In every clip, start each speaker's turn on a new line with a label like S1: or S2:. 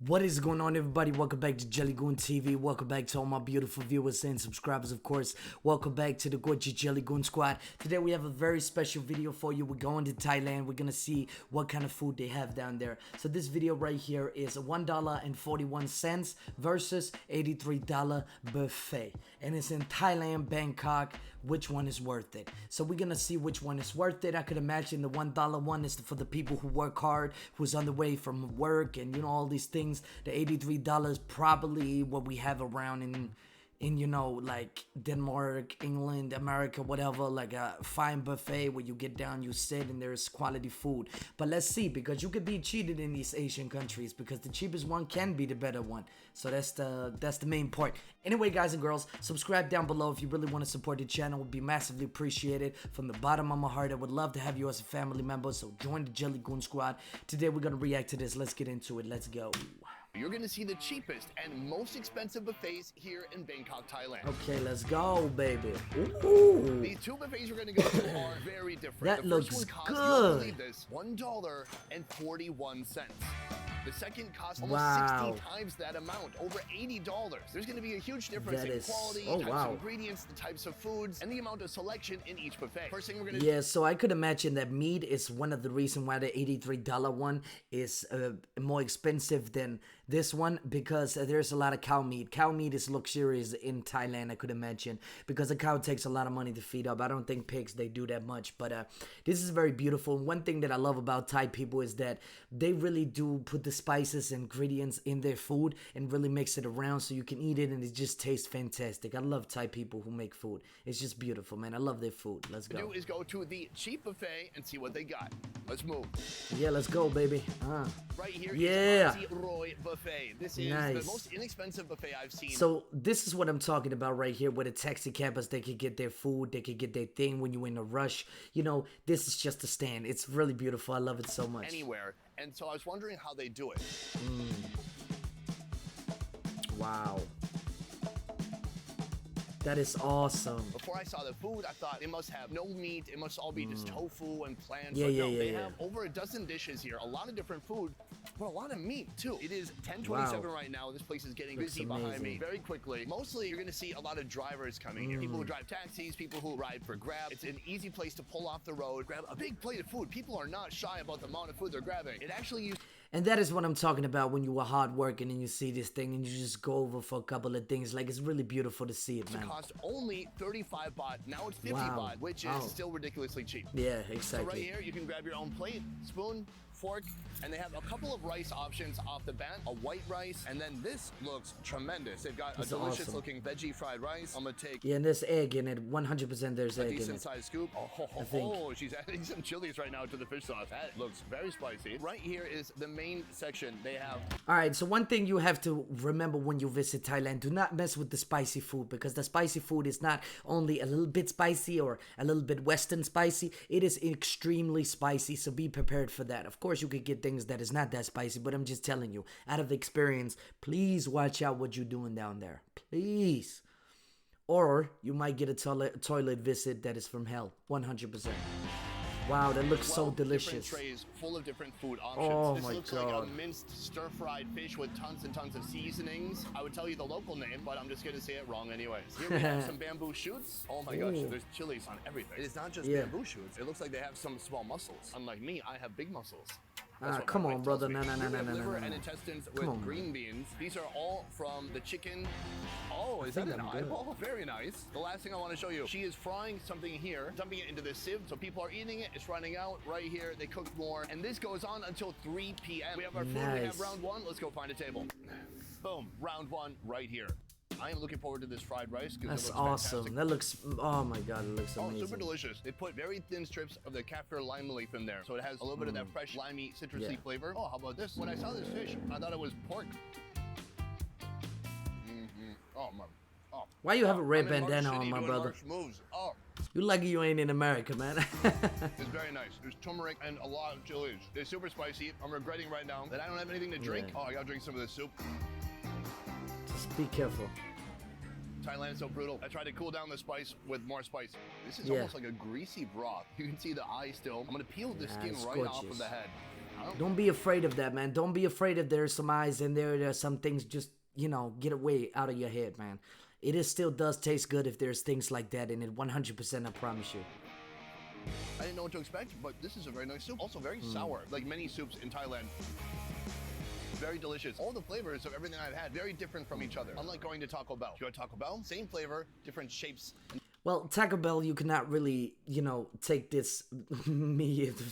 S1: What is going on, everybody? Welcome back to JellyGoonTv. Welcome back to all my beautiful viewers and subscribers, of course. Welcome back to the gorgeous JellyGoon squad. Today we have a very special video for you. We're going to Thailand. We're gonna see what kind of food they have down there. So this video right here is $1.41 versus $83 buffet, and it's in Thailand, Bangkok. Which one is worth it? So we're gonna see which one is worth it. I could imagine the $1 one is for the people who work hard, who's on the way from work, and you know, all these things. The $83 probably what we have around in you know, like Denmark, England, America, whatever, like a fine buffet where you get down, you sit, and there's quality food. But let's see, because you could be cheated in these Asian countries, because the cheapest one can be the better one. So that's the main point. Anyway, guys and girls, subscribe down below if you really want to support the channel. It would be massively appreciated. From the bottom of my heart, I would love to have you as a family member, so join the JellyGoon squad. Today we're gonna react to this. Let's get into it. Let's go.
S2: You're going to see the cheapest and most expensive buffets here in Bangkok, Thailand.
S1: Okay, let's go, baby. Ooh.
S2: These two buffets we're going to go to are very different.
S1: That
S2: the
S1: looks
S2: first one costs,
S1: good.
S2: you believe this, $1.41. The second costs almost 60 times that amount, over $80. There's going to be a huge difference in quality, types of ingredients, the types of foods, and the amount of selection in each buffet. First thing we're going to
S1: Yeah, so I could imagine that meat is one of the reasons why the $83 one is more expensive than this one, because there's a lot of cow meat. Cow meat is luxurious in Thailand, I could imagine, because a cow takes a lot of money to feed up. I don't think pigs, they do that much, but this is very beautiful. And one thing that I love about Thai people is that they really do put the spices and ingredients in their food and really mix it around so you can eat it and it just tastes fantastic. I love Thai people who make food. It's just beautiful, man. I love their food. Let's go.
S2: Do is go to the cheap buffet and see what they got. Let's move.
S1: Yeah, let's go, baby.
S2: Right here
S1: yeah.
S2: is Roy Buffet. This is the most inexpensive buffet I've seen.
S1: So this is what I'm talking about right here, where the taxi campers, they could get their food, they could get their thing when you're in a rush. You know, this is just a stand. It's really beautiful. I love it so much.
S2: Anywhere. And so I was wondering how they do it.
S1: Wow. That is awesome.
S2: Before I saw the food, I thought it must have no meat. It must all be just tofu and plants.
S1: Yeah,
S2: but
S1: yeah,
S2: no,
S1: yeah,
S2: they have over a dozen dishes here, a lot of different food, but a lot of meat too. It is 10:27 right now. This place is getting busy behind me very quickly. Mostly, you're going to see a lot of drivers coming here. People who drive taxis, people who ride for Grab. It's an easy place to pull off the road, grab a big plate of food. People are not shy about the amount of food they're grabbing. It actually
S1: And that is what I'm talking about when you are hard working and you see this thing and you just go over for a couple of things. Like, it's really beautiful to see it, man.
S2: It cost only 35 baht. Now it's 50 baht, which is still ridiculously cheap.
S1: Yeah, exactly.
S2: So right here, you can grab your own plate, spoon, fork, and they have a couple of rice options off the bat. A white rice, and then this looks tremendous. They've got a delicious looking veggie fried rice. I'm gonna take
S1: and there's egg in it. 100% there's egg in it.
S2: A decent sized scoop. Oh, she's adding some chilies right now to the fish sauce. That looks very spicy. Right here is the main section. They have.
S1: All right, so one thing you have to remember when you visit Thailand: do not mess with the spicy food, because the spicy food is not only a little bit spicy or a little bit Western spicy. It is extremely spicy, so be prepared for that. Of course, you could get things that is not that spicy, but I'm just telling you, out of experience, please watch out what you're doing down there. Please. Or you might get a toilet visit that is from hell. 100%. Wow, that looks so delicious.
S2: Different trays full of different food options.
S1: Oh
S2: this
S1: my
S2: looks
S1: God.
S2: like a minced stir-fried fish with tons and tons of seasonings. I would tell you the local name, but I'm just going to say it wrong anyways. Here we have some bamboo shoots. Oh my gosh, there's chilies on everything. It is not just bamboo shoots. It looks like they have some small mussels. Unlike me, I have big muscles.
S1: Come on, brother. No.
S2: Liver and intestines with green beans. These are all from the chicken. Oh, is that an eyeball? Very nice. The last thing I want to show you, she is frying something here, dumping it into this sieve. So people are eating it. It's running out right here. They cook more. And this goes on until 3 p.m. We have our food. We have round one. Let's go find a table. Boom. Round one right here. I am looking forward to this fried rice.
S1: That's awesome. Fantastic. That looks, oh my God, it looks amazing.
S2: Oh, super delicious. They put very thin strips of the kaffir lime leaf in there. So it has a little bit of that fresh, limey, citrusy flavor. Oh, how about this? When I saw this fish, I thought it was pork. Oh, my. Oh.
S1: Why you have a red bandana on, my brother?
S2: Moves. Oh.
S1: You lucky you ain't in America, man.
S2: It's very nice. There's turmeric and a lot of chilies. It's super spicy. I'm regretting right now that I don't have anything to drink. Oh, I gotta drink some of this soup.
S1: Just be careful.
S2: Thailand is so brutal. I tried to cool down the spice with more spice. This is almost like a greasy broth. You can see the eye still. I'm gonna peel the skin right off of the head.
S1: Don't be afraid of that, man. Don't be afraid if there's some eyes in there. There's some things just, you know, get away out of your head, man. It is still does taste good if there's things like that in it. 100%, I promise you.
S2: I didn't know what to expect, but this is a very nice soup. Also very sour, like many soups in Thailand. Very delicious. All the flavors of everything I've had, very different from each other. Unlike going to Taco Bell. If you go to Taco Bell, same flavor, different shapes.
S1: Well, Taco Bell, you cannot really, you know, take this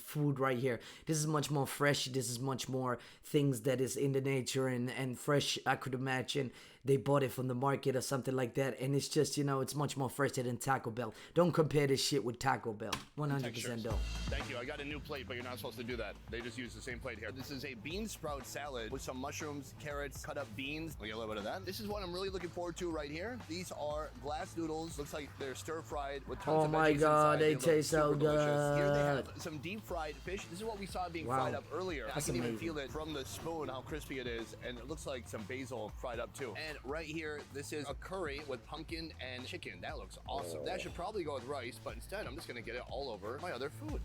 S1: food right here. This is much more fresh. This is much more things that is in the nature and fresh. I could imagine they bought it from the market or something like that. And it's just, you know, it's much more fresher than Taco Bell. Don't compare this shit with Taco Bell. 100% don't.
S2: Thank you. I got a new plate, but you're not supposed to do that. They just use the same plate here. This is a bean sprout salad with some mushrooms, carrots, cut up beans. We get a little bit of that. This is what I'm really looking forward to right here. These are glass noodles. Looks like they're stir-fried with tons of veggies.
S1: Oh my god, they
S2: look
S1: taste so
S2: delicious.
S1: good.
S2: Here they have some deep-fried fish. This is what we saw being fried up earlier.
S1: That's
S2: I can even
S1: amazing.
S2: feel it from the spoon, how crispy it is. And it looks like some basil fried up too. And right here, this is a curry with pumpkin and chicken. That looks awesome. That should probably go with rice, but instead I'm just gonna get it all over my other food.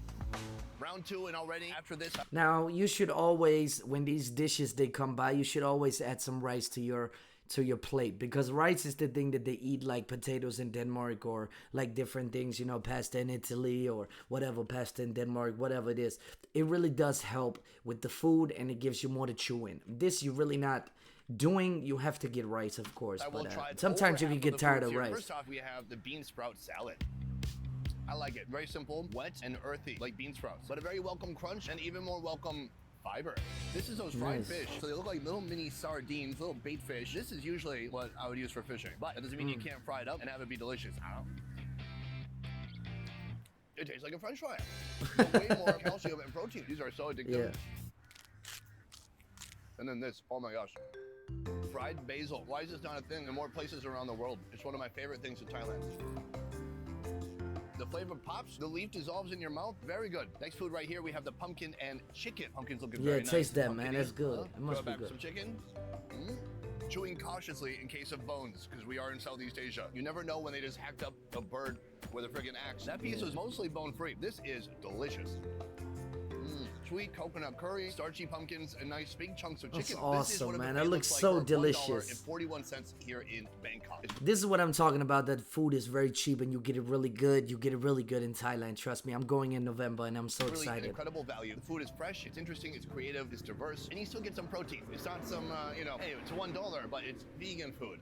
S2: Round two, and already after this.
S1: Now, you should always, when these dishes they come by, you should always add some rice to your plate, because rice is the thing that they eat like potatoes in Denmark, or like different things, you know, pasta in Italy or whatever, pasta in Denmark, whatever it is. It really does help with the food, and it gives you more to chew in. This you're really not doing. You have to get rice, of course, but sometimes you can get tired of rice.
S2: First off, we have the bean sprout salad. I like it. Very simple, wet and earthy, like bean sprouts, but a very welcome crunch and even more welcome fiber. This is those fried fish, so they look like little mini sardines, little bait fish. This is usually what I would use for fishing, but that doesn't mean you can't fry it up and have it be delicious. I don't know. It tastes like a French fry. But way more calcium and protein. These are so addictive.
S1: Yeah.
S2: And then this, oh my gosh. Fried basil. Why is this not a thing in more places around the world? It's one of my favorite things in Thailand. The flavor pops, the leaf dissolves in your mouth. Very good. Next food right here, we have the pumpkin and chicken. Pumpkin's looking very nice.
S1: Yeah, taste that, man. That's good. It must be good.
S2: Some chicken. Chewing cautiously in case of bones, because we are in Southeast Asia. You never know when they just hacked up a bird with a friggin' axe. That piece was mostly bone-free. This is delicious. Sweet coconut curry, starchy pumpkins, and nice big chunks of chicken.
S1: That's awesome, man. That looks
S2: like
S1: so delicious.
S2: $1.41 here in Bangkok.
S1: This is what I'm talking about, that food is very cheap and you get it really good. You get it really good in Thailand. Trust me, I'm going in November and I'm so
S2: really
S1: excited.
S2: An incredible value. The food is fresh, it's interesting, it's creative, it's diverse, and you still get some protein. It's not some, you know, hey, it's $1, but it's vegan food.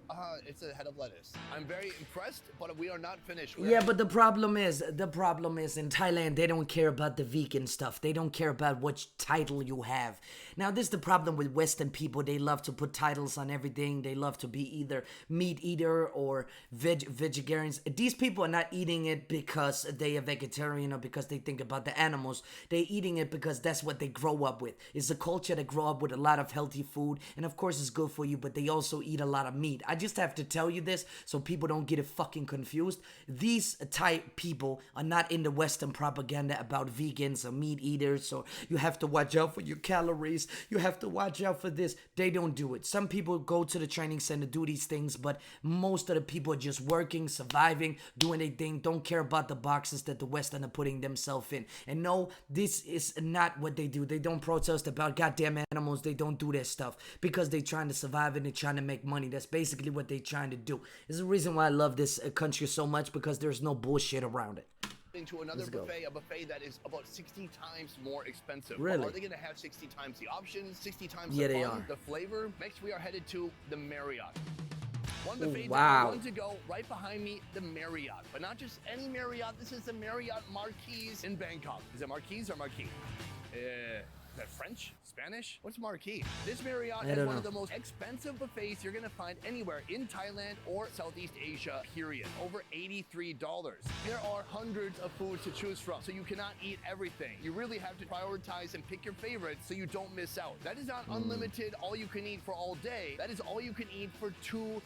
S2: It's a head of lettuce. I'm very impressed, but we are not finished.
S1: Yeah, but the problem is in Thailand, they don't care about the vegan stuff. They don't care about which title you have. Now, this is the problem with Western people. They love to put titles on everything. They love to be either meat eater or vegetarians. These people are not eating it because they are vegetarian or because they think about the animals. They're eating it because that's what they grow up with. It's a culture that grow up with a lot of healthy food, and of course it's good for you, but they also eat a lot of meat. I just have to tell you this so people don't get it fucking confused. These Thai people are not in the Western propaganda about vegans or meat eaters, or you have to watch out for your calories, you have to watch out for this. They don't do it. Some people go to the training center, do these things, but most of the people are just working, surviving, doing their thing, don't care about the boxes that the Western are putting themselves in. And no, this is not what they do. They don't protest about goddamn animals. They don't do that stuff because they're trying to survive and they're trying to make money. That's basically what they're trying to do. This is the reason why I love this country so much, because there's no bullshit around it.
S2: To another buffet, a buffet that is about 60 times more expensive.
S1: Really?
S2: Are they going to have 60 times the options, 60 times
S1: Yeah,
S2: the
S1: they
S2: fun,
S1: are.
S2: the flavor? Next, we are headed to the Marriott. One buffet
S1: wow.
S2: one to go, right behind me, the Marriott. But not just any Marriott, this is the Marriott Marquise in Bangkok. Is it Marquise or Marquis? Is that French? Spanish? What's Marquis? This Marriott is one of the most expensive buffets you're gonna find anywhere in Thailand or Southeast Asia, period. Over $83. There are hundreds of foods to choose from, so you cannot eat everything. You really have to prioritize and pick your favorites so you don't miss out. That is not unlimited, all you can eat for all day. That is all you can eat for 2.5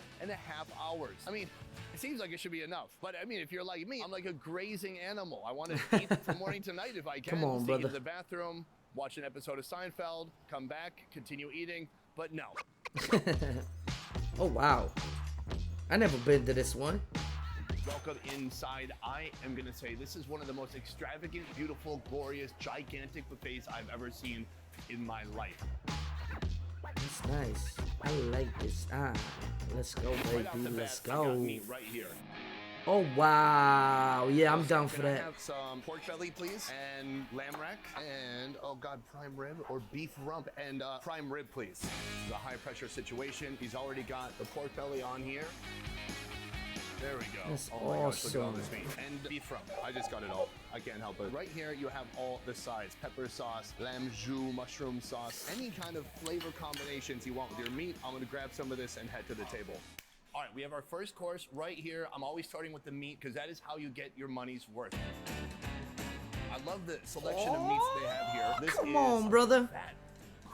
S2: hours. I mean, it seems like it should be enough, but I mean, if you're like me, I'm like a grazing animal. I want to eat from morning to night if I can.
S1: Come on, brother.
S2: Sneak into the bathroom, watch an episode of Seinfeld, come back, continue eating, but no.
S1: Oh, wow. I never been to this one.
S2: Welcome inside. I am going to say this is one of the most extravagant, beautiful, glorious, gigantic buffets I've ever seen. in my life.
S1: That's nice. I like this. Let's go,
S2: Right off
S1: baby.
S2: the bat,
S1: Let's
S2: I got
S1: go.
S2: meat right here.
S1: Oh, wow. Yeah, I'm down for
S2: Can I
S1: that.
S2: have some pork belly, please? And lamb rack? And, oh God, prime rib or beef rump? And prime rib, please. This is a high pressure situation. He's already got the pork belly on here. There we go.
S1: That's
S2: oh my gosh, look at all
S1: awesome.
S2: this meat. And beef rump. I just got it all. I can't help it. Right here, you have all the sides. Pepper sauce, lamb jus, mushroom sauce. Any kind of flavor combinations you want with your meat. I'm gonna grab some of this and head to the table. All right, we have our first course right here. I'm always starting with the meat because that is how you get your money's worth. I love the selection of meats they have here. This
S1: Come
S2: is
S1: on, brother.
S2: fat,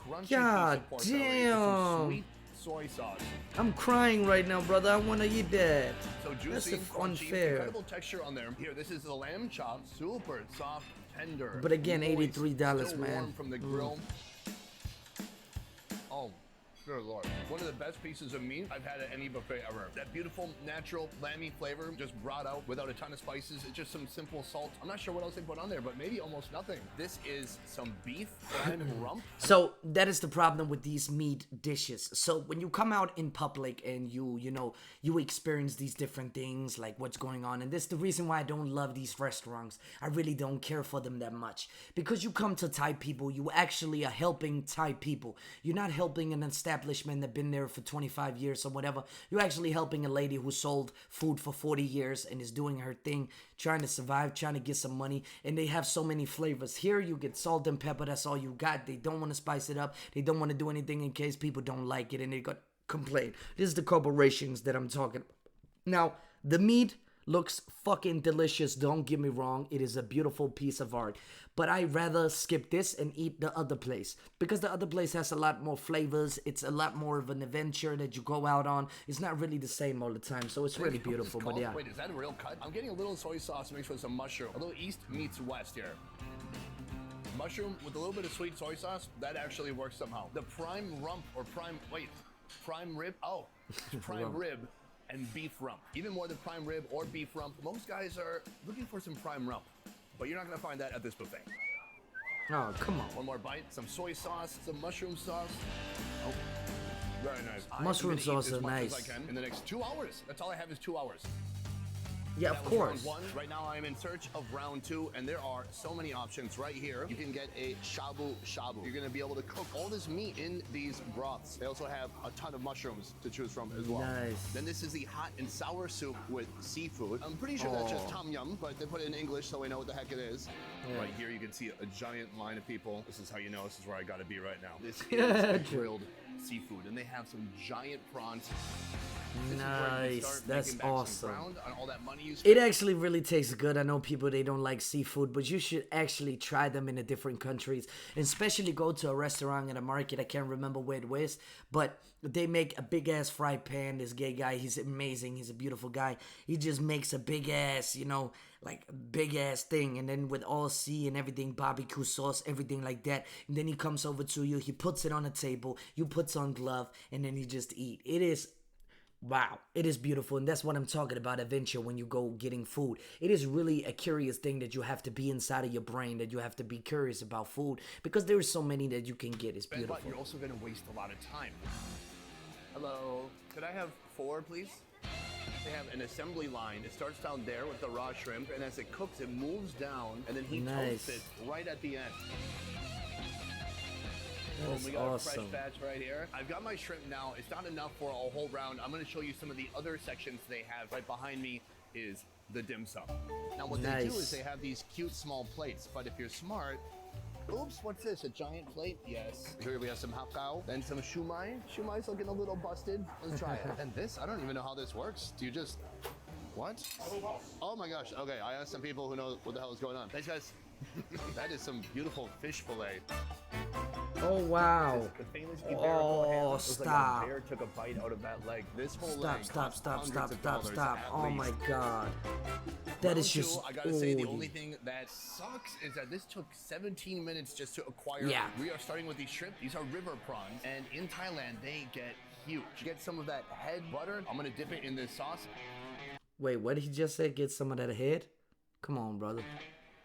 S2: crunchy
S1: God
S2: piece of pork belly with
S1: damn.
S2: some sweet soy sauce.
S1: I'm crying right now, brother. I want to eat that.
S2: So juicy,
S1: That's
S2: crunchy,
S1: unfair.
S2: incredible texture on there. Here, this is the lamb chop, super soft, tender.
S1: But again,
S2: moist,
S1: $83,
S2: still
S1: man.
S2: warm from the grill. Oh, good Lord. One of the best pieces of meat I've had at any buffet ever. That beautiful, natural, lamby flavor just brought out without a ton of spices. It's just some simple salt. I'm not sure what else they put on there, but maybe almost nothing. This is some beef prime rump.
S1: So that is the problem with these meat dishes. So when you come out in public and you experience these different things, like what's going on, and this is the reason why I don't love these restaurants. I really don't care for them that much, because you come to Thai people, you actually are helping Thai people. You're not helping an establishment that been there for 25 years or whatever. You're actually helping a lady who sold food for 40 years and is doing her thing, trying to survive, trying to get some money, and they have so many flavors. Here you get salt and pepper, that's all you got. They don't want to spice it up. They don't want to do anything in case people don't like it and they got complain. This is the corporations that I'm talking about. Now, the meat looks fucking delicious, don't get me wrong. It is a beautiful piece of art. But I'd rather skip this and eat the other place, because the other place has a lot more flavors. It's a lot more of an adventure that you go out on. It's not really the same all the time, so it's really beautiful. But yeah.
S2: Wait, is that a real cut? I'm getting a little soy sauce mixed with some mushroom. A little east meets west here. Mushroom with a little bit of sweet soy sauce, that actually works somehow. The prime rump or prime rib. Oh, prime rib and beef rump. Even more than prime rib or beef rump. Most guys are looking for some prime rump, but you're not gonna find that at this buffet.
S1: Oh, come on.
S2: One more bite, some soy sauce, some mushroom sauce. Oh, very nice.
S1: Mushroom
S2: I'm gonna
S1: sauce
S2: eat as
S1: is
S2: much
S1: nice.
S2: as I can in the next 2 hours. That's all I have is 2 hours.
S1: Yeah,
S2: That
S1: of
S2: was
S1: course.
S2: round 1. Right now I am in search of round 2, and there are so many options right here. You can get a shabu shabu. You're gonna be able to cook all this meat in these broths. They also have a ton of mushrooms to choose from as well.
S1: Nice.
S2: Then this is the hot and sour soup with seafood. I'm pretty sure that's just tom yum, but they put it in English so we know what the heck it is.
S1: Yeah.
S2: Right here you can see a giant line of people. This is how you know this is where I gotta be right now. This is grilled seafood, and they have some giant prawns. This is where you can
S1: Nice.
S2: start
S1: That's
S2: making back some
S1: awesome.
S2: ground on all that money you
S1: It
S2: spent.
S1: actually really tastes good. I know people, they don't like seafood, but you should actually try them in the different countries, and especially go to a restaurant at a market. I can't remember where it was, but they make a big ass fried pan. This gay guy, he's amazing. He's a beautiful guy. He just makes a big ass, like a big ass thing, and then with all sea and everything, barbecue sauce, everything like that. And then he comes over to you, he puts it on a table, you put on glove, and then you just eat. It is, wow, it is beautiful. And that's what I'm talking about, adventure, when you go getting food. It is really a curious thing that you have to be inside of your brain, that you have to be curious about food, because there are so many that you can get. It's beautiful.
S2: But you're also going to waste a lot of time. Hello, could I have 4, please? They have an assembly line. It starts down there with the raw shrimp, and as it cooks, it moves down, and then he
S1: Nice.
S2: toasts it right at the end.
S1: That's
S2: We got a
S1: awesome.
S2: fresh batch right here. I've got my shrimp now. It's not enough for a whole round. I'm going to show you some of the other sections they have. Right behind me is the dim sum. Now what they do is they have these cute small plates, but if you're smart, oops, what's this? A giant plate? Yes. Here we have some hakao, then some shumai. Shumai's looking a little busted. Let's try it. And this, I don't even know how this works. Do you just, what? Oh my gosh. Okay, I asked some people who know what the hell is going on. Thanks, guys. That is some beautiful fish fillet.
S1: Oh, wow.
S2: The famous
S1: Oh,
S2: Iberico ham was
S1: stop.
S2: like a bear took a bite out of that leg. This whole
S1: Stop,
S2: leg
S1: stop,
S2: cost
S1: stop,
S2: hundreds
S1: stop,
S2: of
S1: stop,
S2: dollars
S1: stop.
S2: at
S1: Oh my
S2: least.
S1: god. That is
S2: Round
S1: just,
S2: two, I gotta say, the
S1: ooh.
S2: only thing that sucks is that this took 17 minutes just to acquire.
S1: Yeah.
S2: We are starting with these shrimp. These are river prawns, and in Thailand, they get huge. Get some of that head butter. I'm gonna dip it in this sauce.
S1: Wait, what did he just say? Get some of that head? Come on, brother.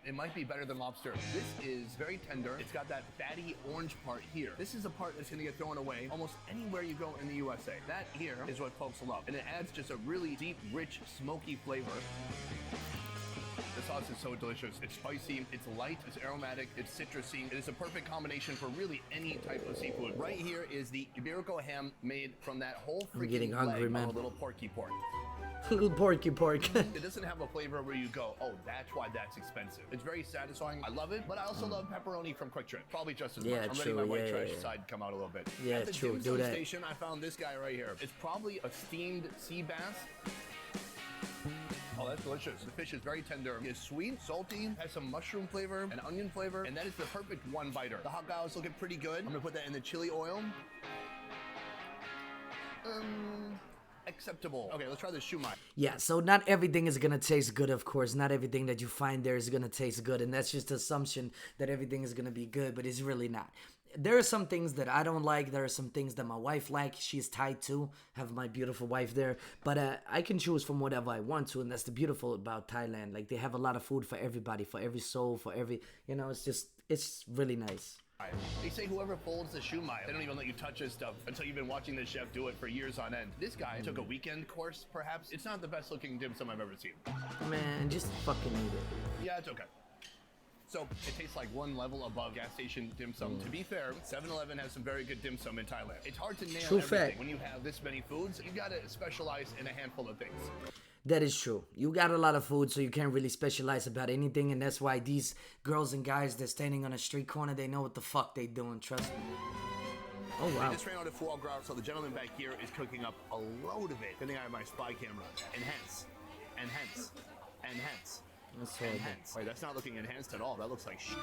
S2: It might be better than lobster. This is very tender. It's got that fatty orange part here. This is a part that's gonna get thrown away almost anywhere you go in the USA. That here is what folks love. And it adds just a really deep, rich, smoky flavor. The sauce is so delicious. It's spicy, it's light, it's aromatic, it's citrusy. It is a perfect combination for really any type of seafood. Right here is the Iberico ham made from that whole freaking
S1: getting hungry,
S2: leg
S1: man.
S2: of a little porky pork.
S1: Little porky pork.
S2: It doesn't have a flavor where you go, oh, that's why that's expensive. It's very satisfying. I love it, but I also love pepperoni from Quick Trip. Probably just as much. I'm letting my white trash side come out a little bit.
S1: Yeah,
S2: At the
S1: true.
S2: dim
S1: Do
S2: sum
S1: that.
S2: station, I found this guy right here. It's probably a steamed sea bass. Oh, that's delicious. The fish is very tender. It's sweet, salty, has some mushroom flavor and onion flavor, and that is the perfect one biter. The hot gallows looking pretty good. I'm gonna put that in the chili oil. Acceptable. Okay, let's try the shumai.
S1: Yeah, so not everything is gonna taste good, of course. Not everything that you find there is gonna taste good, and that's just the assumption that everything is gonna be good, but it's really not. There are some things that I don't like. There are some things that my wife likes. She's Thai too. Have my beautiful wife there. But I can choose from whatever I want to, and that's the beautiful about Thailand. Like, they have a lot of food for everybody, for every soul, for every, you know, it's really nice.
S2: They say whoever folds the shumai, they don't even let you touch his stuff until you've been watching the chef do it for years on end. This guy took a weekend course, perhaps. It's not the best looking dim sum I've ever seen.
S1: Man, just fucking eat it.
S2: Yeah, it's okay. So it tastes like one level above gas station dim sum. To be fair, 7-Eleven has some very good dim sum in Thailand. It's hard to nail
S1: True
S2: everything.
S1: fact.
S2: When you have this many foods, you gotta specialize in a handful of things.
S1: That is true. You got a lot of food, so you can't really specialize about anything, and that's why these girls and guys that's standing on a street corner, they know what the fuck they doing, trust me. Oh, wow.
S2: I just ran out of foie gras, so the gentleman back here is cooking up a load of it. Good thing I have my spy camera. Enhance. Enhance. Enhance.
S1: That's horrible.
S2: Enhance. Wait, that's not looking enhanced at all. That looks like shit.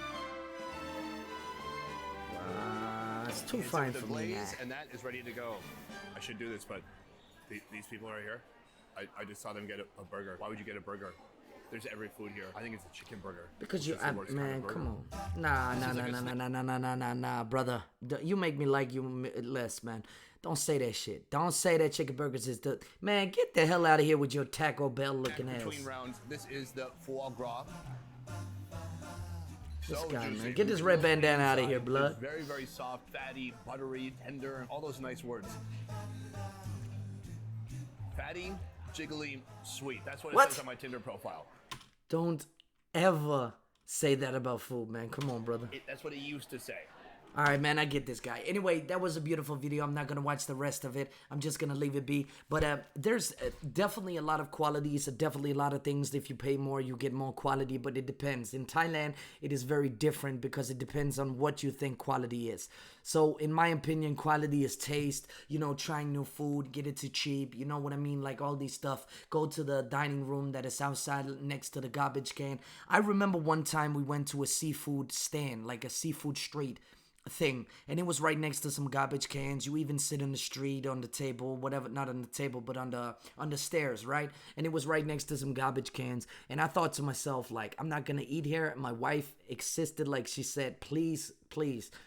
S1: It's too
S2: It's
S1: fine
S2: with the
S1: for me, man.
S2: glaze, and that is ready to go. I should do this, but these people right here, I just saw them get a burger. Why would you get a burger? There's every food here. I think it's a chicken burger.
S1: Because you,
S2: It's the worst kind
S1: man,
S2: of burger.
S1: come on. Nah, brother. You make me like you less, man. Don't say that shit. Don't say that chicken burgers is the... Man, get the hell out of here with your Taco Bell looking ass.
S2: Between rounds, this is the foie gras.
S1: This
S2: So
S1: guy,
S2: juicy.
S1: man. Get this red bandana out of here, blood.
S2: It's very, very soft, fatty, buttery, tender, all those nice words. Fatty, jiggly, sweet. That's what it says on my Tinder profile.
S1: Don't ever say that about food, man. Come on, brother.
S2: That's what it used to say.
S1: All right, man, I get this guy. Anyway, that was a beautiful video. I'm not going to watch the rest of it. I'm just going to leave it be. But there's definitely a lot of qualities, definitely a lot of things. If you pay more, you get more quality, but it depends. In Thailand, it is very different because it depends on what you think quality is. So, in my opinion, quality is taste, you know, trying new food, get it to cheap, you know what I mean? Like all these stuff. Go to the dining room that is outside next to the garbage can. I remember one time we went to a seafood stand, like a seafood street thing, and it was right next to some garbage cans. You even sit in the street on the table, whatever, not on the table, but on the stairs, right? And it was right next to some garbage cans, and I thought to myself, like, I'm not gonna eat here. My wife insisted, like she said, please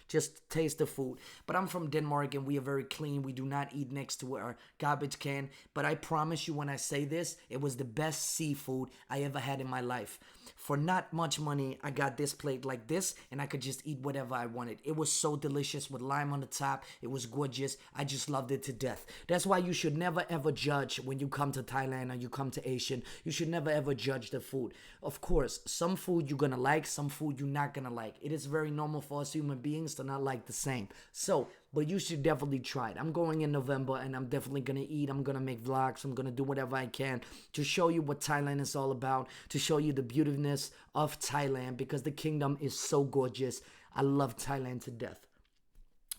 S1: just taste the food. But I'm from Denmark and we are very clean. We do not eat next to our garbage can. But I promise you, when I say this, it was the best seafood I ever had in my life. For not much money, I got this plate like this, and I could just eat whatever I wanted. It was so delicious with lime on the top. It was gorgeous. I just loved it to death. That's why you should never ever judge when you come to Thailand or you come to Asian. You should never ever judge the food. Of course, some food you're gonna like, some food you're not gonna like. It is very normal for us human beings to not like the same. So, but you should definitely try it. I'm going in November and I'm definitely gonna eat. I'm gonna make vlogs. I'm gonna do whatever I can to show you what Thailand is all about, to show you the beautiness of Thailand, because the kingdom is so gorgeous. I love Thailand to death.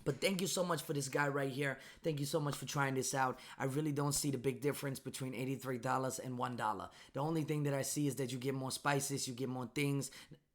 S1: But thank you so much for this guy right here. Thank you so much for trying this out. I really don't see the big difference between $83 and $1. The only thing that I see is that you get more spices, you get more things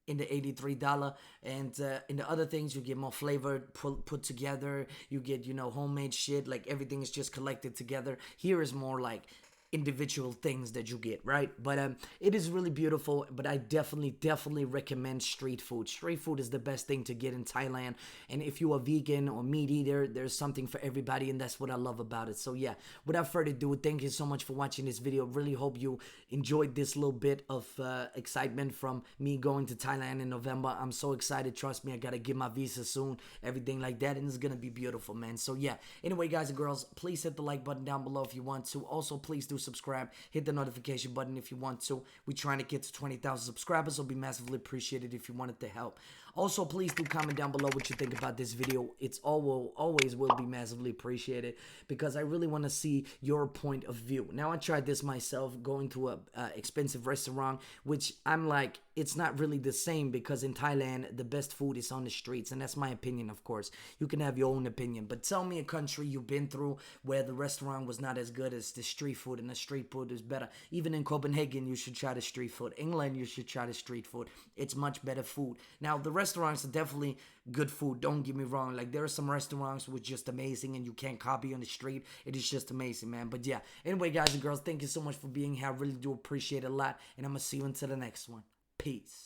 S1: in the $83, and in the other things you get more flavor put together. You get, you know, homemade shit, like everything is just collected together. Here is more like individual things that you get, right? But it is really beautiful. But I definitely recommend street food. Street food is the best thing to get in Thailand. And if you're a vegan or meat eater, there's something for everybody, and that's what I love about it. So yeah, without further ado, thank you so much for watching this video. Really hope you enjoyed this little bit of excitement from me going to Thailand in November. I'm so excited. Trust me, I gotta get my visa soon, everything like that, and it's gonna be beautiful, man. So yeah, anyway, guys and girls, please hit the like button down below if you want to. Also, please do subscribe, hit the notification button if you want to. We're trying to get to 20,000 subscribers, so it'll be massively appreciated if you wanted to help. Also, please do comment down below what you think about this video. It's always will be massively appreciated, because I really want to see your point of view. Now, I tried this myself, going to a expensive restaurant, which I'm like, it's not really the same, because in Thailand, the best food is on the streets, and that's my opinion, of course. You can have your own opinion, but tell me a country you've been through where the restaurant was not as good as the street food, and the street food is better. Even in Copenhagen, you should try the street food. England, you should try the street food. It's much better food. Now, the restaurants are definitely good food, don't get me wrong. Like, there are some restaurants which are just amazing and you can't copy on the street. It is just amazing, man. But yeah, anyway, guys and girls, thank you so much for being here. I really do appreciate it a lot, and I'm gonna see you until the next one. Peace.